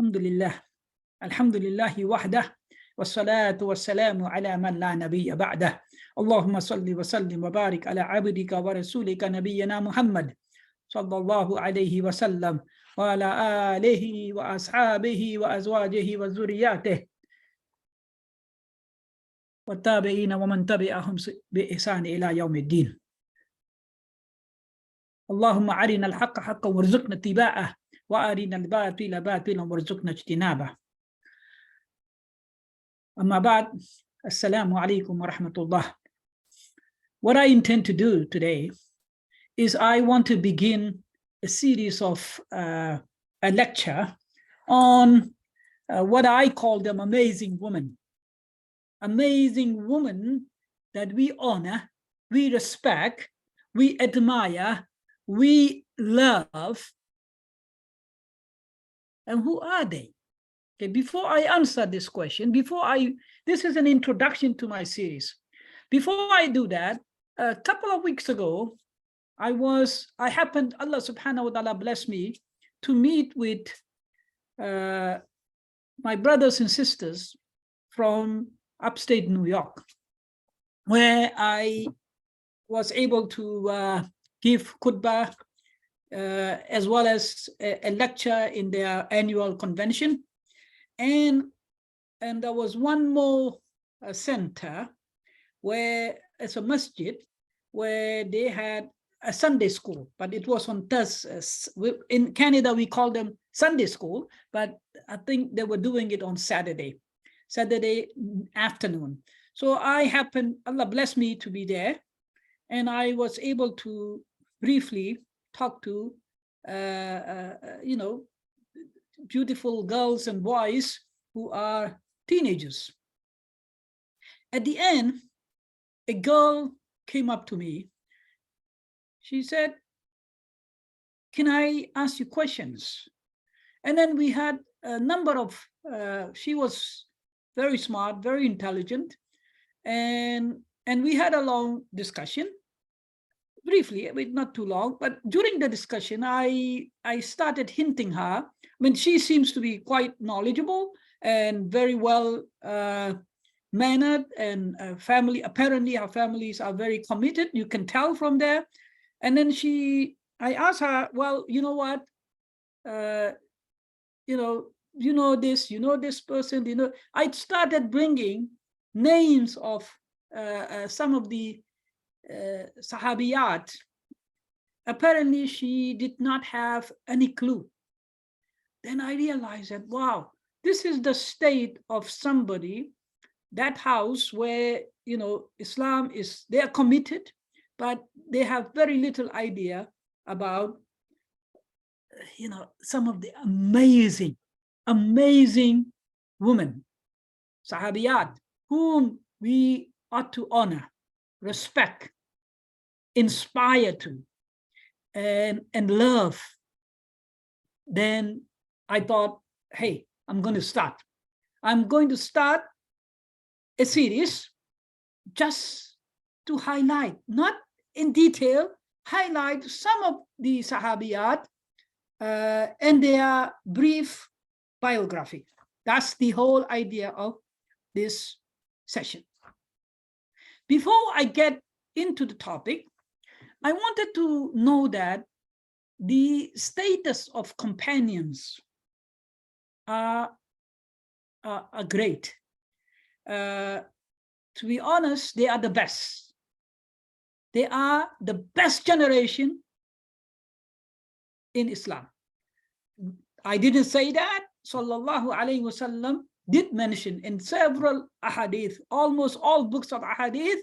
Alhamdulillah. Alhamdulillahi wahdah. Wassalatu wassalamu ala man la nabiyya ba'dah. Allahumma salli wa sallim wa barik ala abdika wa rasulika nabiyyina Muhammad sallallahu alayhi wa sallam wa ala alihi wa ashabihi wa azwajihi wa zuriyatihi wa tabi'ina wa man tabi'ahum bi ihsan ila yaumiddin. Allahumma arina al-haqqa haqqan warzuqna ittiba'ah wa arina al-batila batilan warzuqna ijtinabah. Amma ba'd, assalamu alaikum wa rahmatullah. What I intend to do today is I want to begin a series of a lecture on what I call them amazing women. Amazing women that we honor, we respect, we admire, we love. And who are they? Okay, before I answer this question, this is an introduction to my series. Before I do that, a couple of weeks ago, Allah subhanahu wa ta'ala blessed me to meet with my brothers and sisters from upstate New York, where I was able to give khutbah as well as a lecture in their annual convention. And there was one more center where it's a masjid where they had a Sunday school, but it was on Thursdays. In Canada, we call them Sunday school, but I think they were doing it on Saturday afternoon. So Allah blessed me to be there, and I was able to briefly talk to, beautiful girls and boys who are teenagers. At the end, a girl came up to me. She said, "Can I ask you questions?" And then we had a number of, she was very smart, very intelligent, and we had a long discussion. Briefly, not too long, but during the discussion, I started hinting her. I mean, she seems to be quite knowledgeable and very well mannered, and apparently her families are very committed. You can tell from there. And then I asked her, well, you know what? You know this person, I started bringing names of some of the Sahabiyat. Apparently she did not have any clue. Then I realized that, wow, this is the state of somebody, that house where, Islam is, they are committed, but they have very little idea about, some of the amazing women, Sahabiyat, whom we ought to honor, respect, inspire to, and love. Then I thought, hey, I'm going to start a series just to highlight, not in detail, highlight some of the Sahabiyat and their brief biography. That's the whole idea of this session. Before I get into the topic, I wanted to know that the status of companions are great. To be honest, they are the best. They are the best generation in Islam. I didn't say that. Sallallahu Alaihi Wasallam did mention in several ahadith, almost all books of ahadith,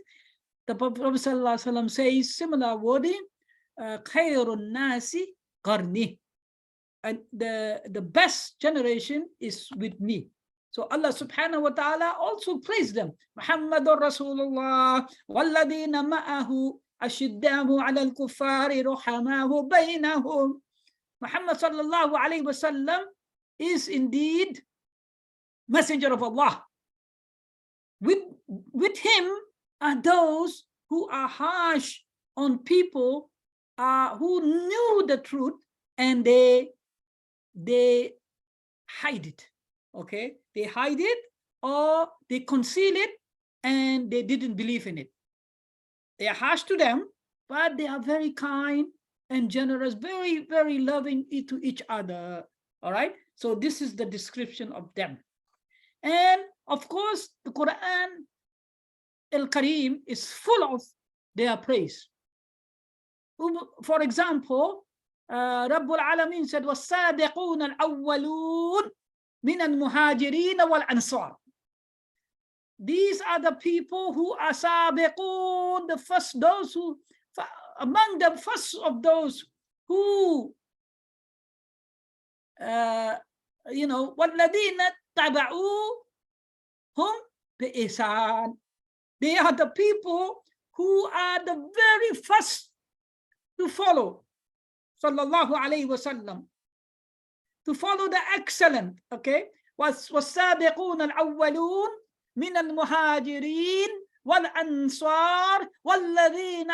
the Prophet Sallallahu Alaihi Wasallam says similar wording, khairun nasi qarni, and the best generation is with me. So Allah subhanahu wa ta'ala also praised them. Muhammadur Rasulullah walladina ma'ahu ashiddahu ala al-kuffari ruhamahu bainahum. Muhammad sallallahu alayhi wa sallam is indeed messenger of Allah. With him are those who are harsh on people who knew the truth, and they hide it. Okay, they hide it or they conceal it, and they didn't believe in it. They are harsh to them, but they are very kind and generous, very, very loving to each other. All right. So this is the description of them. And of course, the Quran Al-Karim is full of their praise. For example, Rabbul Alameen said, وَالصَّادِقُونَ الْأَوَّلُونَ مِنَ الْمُهَاجِرِينَ وَالْأَنصَارِ. These are the people who are sabiqun, the first, those who, among the first of those who, وَالَّذِينَ تَبَعُوهُمْ بِإِحْسَانٍ. They are the people who are the very first to follow, sallallahu alayhi wasallam, to follow the excellent, okay? وَالصَّادِقُونَ الْأَوَّلُونَ من المهاجرين والأنصار والذين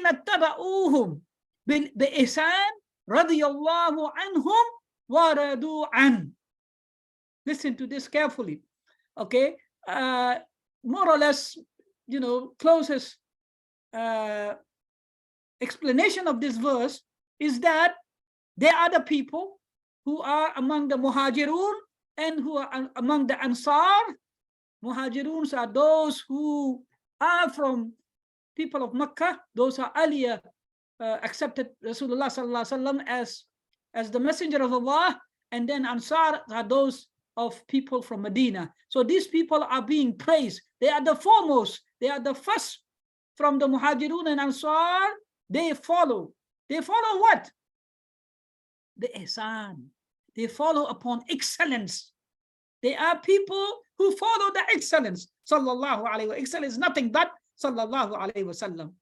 اتبعوهم بإحسان رضي الله عنهم ورضوا عنه. Listen to this carefully, okay? More or less, closest explanation of this verse is that they are the people who are among the muhajirun and who are among the Ansar. Muhajiruns are those who are from people of Mecca. Those are earlier accepted Rasulullah sallallahu alaihi wasallam as the messenger of Allah. And then Ansar are those of people from Medina. So these people are being praised. They are the foremost. They are the first from the Muhajirun and Ansar. They follow. They follow what? The ihsan. They follow upon excellence. They are people who follow the excellence. Sallallahu alayhi wa sallam. Excellence is nothing but sallallahu alayhi wa sallam.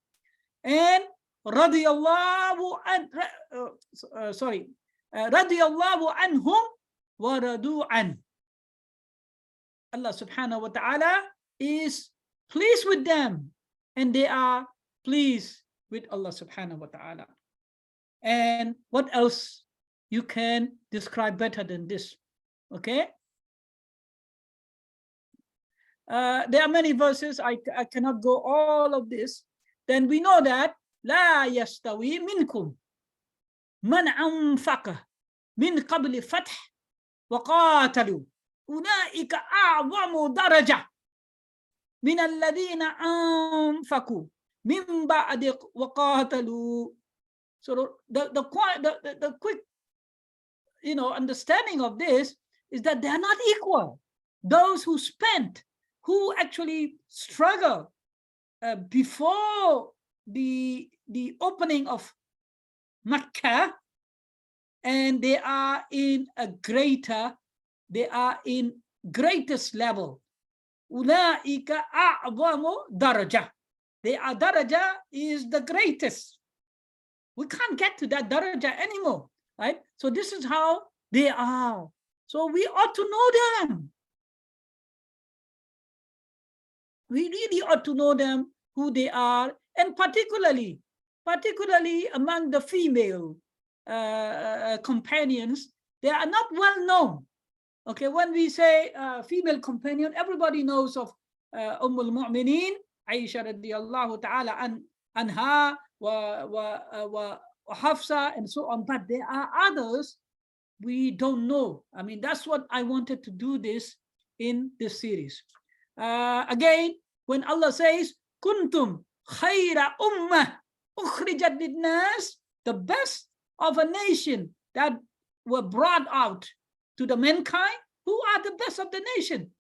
And radiyallahu anhum wa radu an. Allah subhanahu wa ta'ala is pleased with them, and they are pleased with Allah subhanahu wa ta'ala. And what else you can describe better than this? Okay. There are many verses. I cannot go all of this. Then we know that لا يستوي منكم من أنفق من قبل فتح وقاتلوا أولئك أعظم درجة من الذين أنفقوا من بعد وقاتلوا. So the quick understanding of this is that they are not equal. Those who spent, who actually struggle before the opening of Mecca, and they are in greatest level. Ulaika a'zamu daraja. Their daraja is the greatest. We can't get to that daraja anymore, right? So this is how they are. So we ought to know them. We really ought to know them, who they are, and particularly among the female companions, they are not well known. Okay, when we say female companion, everybody knows of al-Mu'mineen, Aisha radiyallahu ta'ala anha, wa Hafsa, and so on. But there are others we don't know. I mean, that's what I wanted to do this in this series. Again, when Allah says, Kuntum khayra ummah ukhrijat lin-nas, the best of a nation that were brought out to the mankind, who are the best of the nation?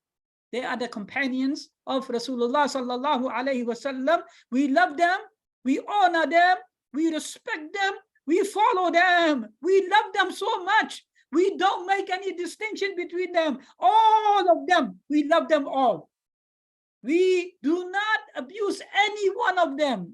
They are the companions of Rasulullah sallallahu alayhi wasallam. We love them, we honor them, we respect them, we follow them, we love them so much. We don't make any distinction between them. All of them, we love them all. We do not abuse any one of them.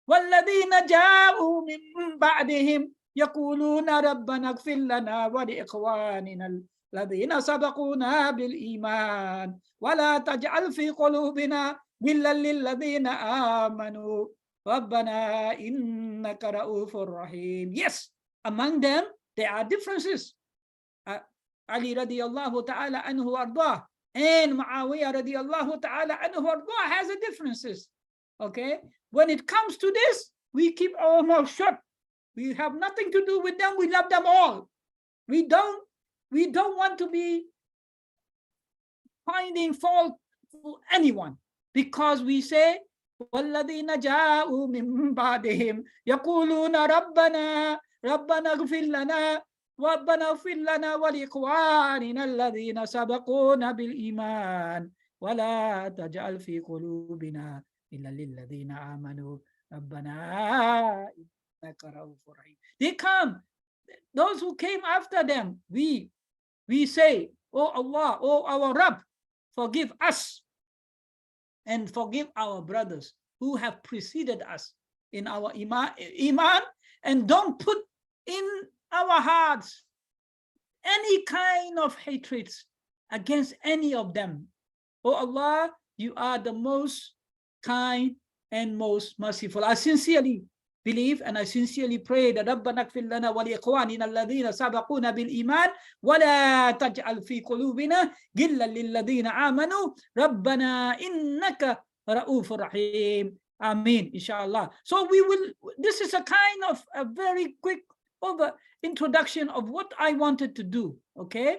وَالَّذِينَ جَاءُوا مِن بَعْدِهِمْ يَقُولُونَ رَبَّنَا اغْفِرْ لَنَا وَلِإِخْوَانِنَا الَّذِينَ سَبَقُونَا بِالْإِيمَانِ وَلَا تَجْعَلْ فِي قُلُوبِنَا غِلًّا لِلَّذِينَ آمَنُوا رَبَّنَا إِنَّكَ رَءُوفٌ رَحِيمٌ. Yes, among them, There are differences. Ali radiallahu ta'ala anhu ardah and Muawiyah radiallahu ta'ala anhu ardah has a differences. Okay, when it comes to this, we keep our mouth shut. We have nothing to do with them. We love them all. We don't want to be finding fault for anyone, because we say وَالَّذِينَ جَاءُوا مِن بَعْدِهِمْ يَقُولُونَ رَبَّنَا اغْفِرْ لَنَا رَبَّنَا اغْفِرْ لَنَا وَلِإِخْوَانِنَا الَّذِينَ سَبَقُونَا بِالْإِيمَانِ وَلَا تَجْعَلْ فِي قُلُوبِنَا إِلَّا لِلَّذِينَ آمَنُوا رَبَّنَا إِنَّكَ رَءُوفٌ رَحِيمٌ. They come, those who came after them, we say, oh Allah, oh our Rabb, forgive us and forgive our brothers who have preceded us in our iman, and don't put in our hearts any kind of hatred against any of them. Oh Allah, you are the most kind and most merciful. I sincerely believe and I sincerely pray that رَبَّنَا اغْفِرْ لَنَا وَلِإِخْوَانِنَا الَّذِينَ سَبَقُونَا بِالْإِيمَانِ وَلَا تَجْعَلْ فِي قُلُوبِنَا غِلًّا لِلَّذِينَ آمَنُوا رَبَّنَا إِنَّكَ رَءُوفٌ رَحِيمٌ. Ameen, inshallah. So this is a kind of a very quick introduction of what I wanted to do, okay?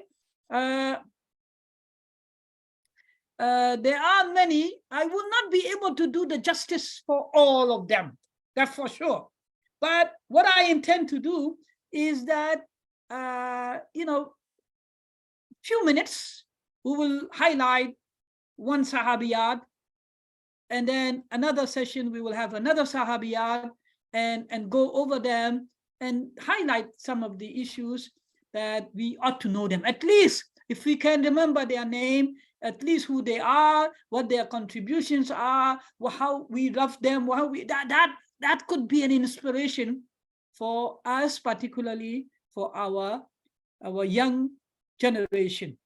There are many. I will not be able to do the justice for all of them, that's for sure. But what I intend to do is that, few minutes, we will highlight one sahabiyat, and then another session, we will have another sahabiyat and go over them and highlight some of the issues that we ought to know them. At least if we can remember their name, at least who they are, what their contributions are, how we love them, that could be an inspiration for us, particularly for our young generation,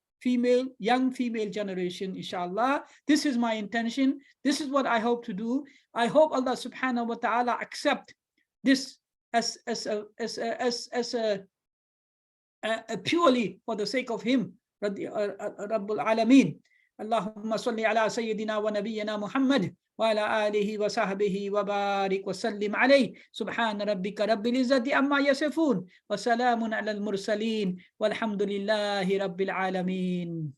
young female generation, inshallah. This is my intention. This is what I hope to do. I hope Allah subhanahu wa ta'ala accept this as a purely for the sake of him, Rabbul Alameen. Allahumma salli ala Sayyidina wa Nabiyyina Muhammad wa ala alihi wa sahbihi wa barik wa sallim alayhi. Subhana rabbika rabbil izzati amma yasifun wa salamun ala al-mursaleen walhamdulillahi rabbil alamin.